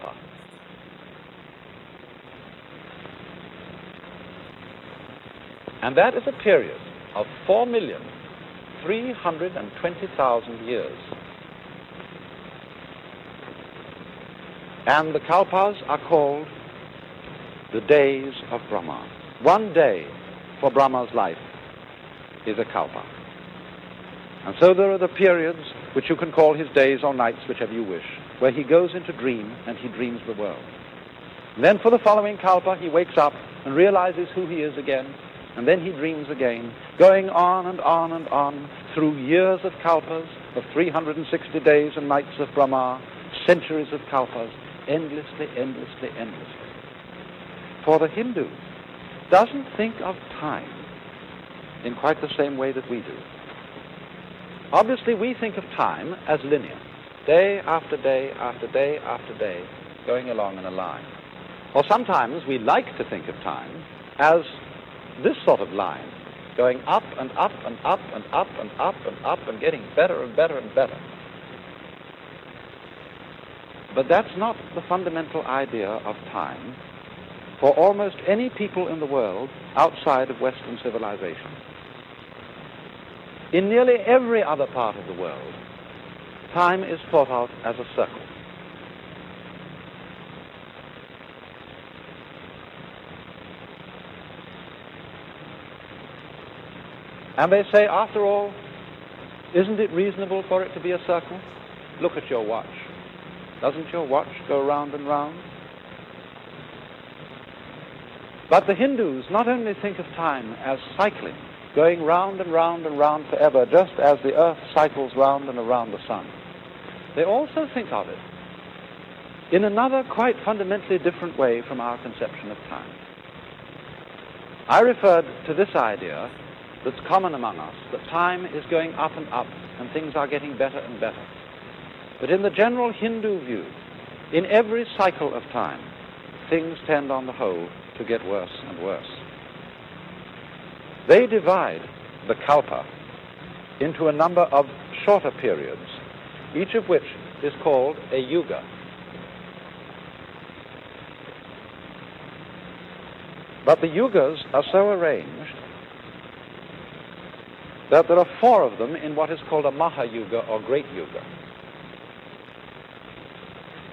kalpa. And that is a period of 4,320,000 years. And the kalpas are called the days of Brahma. One day for Brahma's life is a kalpa. And so there are the periods which you can call his days or nights, whichever you wish, where he goes into dream and he dreams the world. And then for the following kalpa, he wakes up and realizes who he is again, and then he dreams again, going on and on and on through years of kalpas, of 360 days and nights of Brahma, centuries of kalpas, endlessly, endlessly, endlessly. For the Hindu doesn't think of time in quite the same way that we do. Obviously, we think of time as linear, day after day after day after day, going along in a line. Or sometimes we like to think of time as this sort of line, going up and up and up and up and up and up and getting better and better and better. But that's not the fundamental idea of time for almost any people in the world outside of Western civilization. In nearly every other part of the world, time is thought of as a circle. And they say, after all, isn't it reasonable for it to be a circle? Look at your watch. Doesn't your watch go round and round? But the Hindus not only think of time as cycling, going round and round and round forever, just as the earth cycles round and around the sun. They also think of it in another quite fundamentally different way from our conception of time. I referred to this idea that's common among us, that time is going up and up and things are getting better and better. But in the general Hindu view, in every cycle of time, things tend on the whole to get worse and worse. They divide the kalpa into a number of shorter periods, each of which is called a yuga. But the yugas are so arranged that there are 4 of them in what is called a mahayuga or great yuga.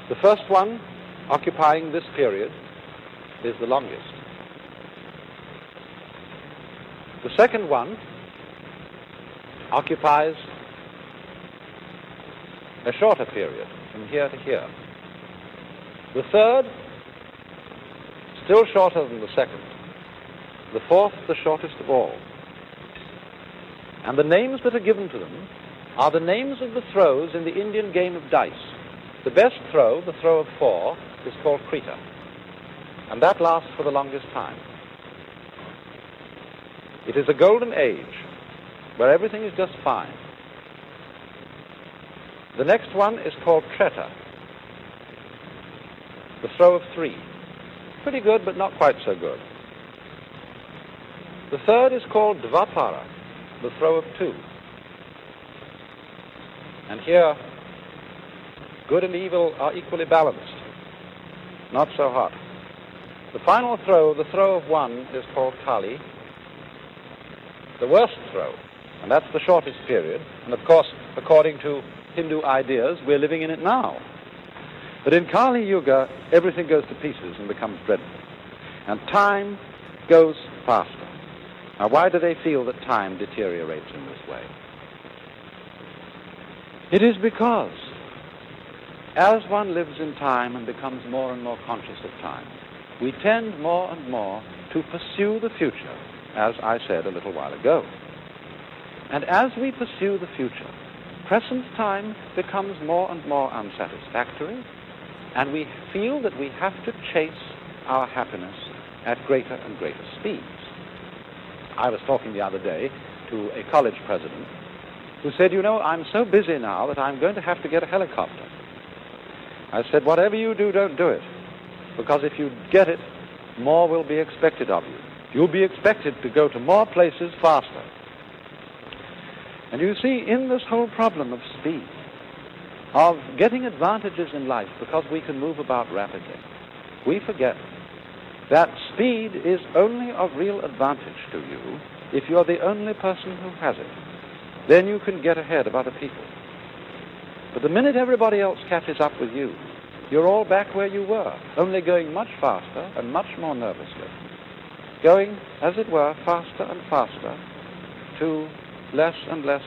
The first one, occupying this period, is the longest. The second one occupies a shorter period, from here to here. The third, still shorter than the second. The fourth, the shortest of all. And the names that are given to them are the names of the throws in the Indian game of dice. The best throw, the throw of 4, is called Krita. And that lasts for the longest time. It is a golden age where everything is just fine. The next one is called Treta, the throw of 3. Pretty good, but not quite so good. The third is called Dvapara, the throw of 2. And here, good and evil are equally balanced, not so hot. The final throw, the throw of 1, is called Kali, the worst throw, and that's the shortest period. And of course, according to Hindu ideas, we're living in it now. But in Kali Yuga, everything goes to pieces and becomes dreadful. And time goes faster. Now, why do they feel that time deteriorates in this way? It is because as one lives in time and becomes more and more conscious of time, we tend more and more to pursue the future, as I said a little while ago. And as we pursue the future, present time becomes more and more unsatisfactory, and we feel that we have to chase our happiness at greater and greater speeds. I was talking the other day to a college president who said, you know, I'm so busy now that I'm going to have to get a helicopter. I said, whatever you do, don't do it, because if you get it, more will be expected of you. You'll be expected to go to more places faster. And you see, in this whole problem of speed, of getting advantages in life because we can move about rapidly, we forget that speed is only of real advantage to you if you're the only person who has it. Then you can get ahead of other people. But the minute everybody else catches up with you, you're all back where you were, only going much faster and much more nervously, going, as it were, faster and faster to less and less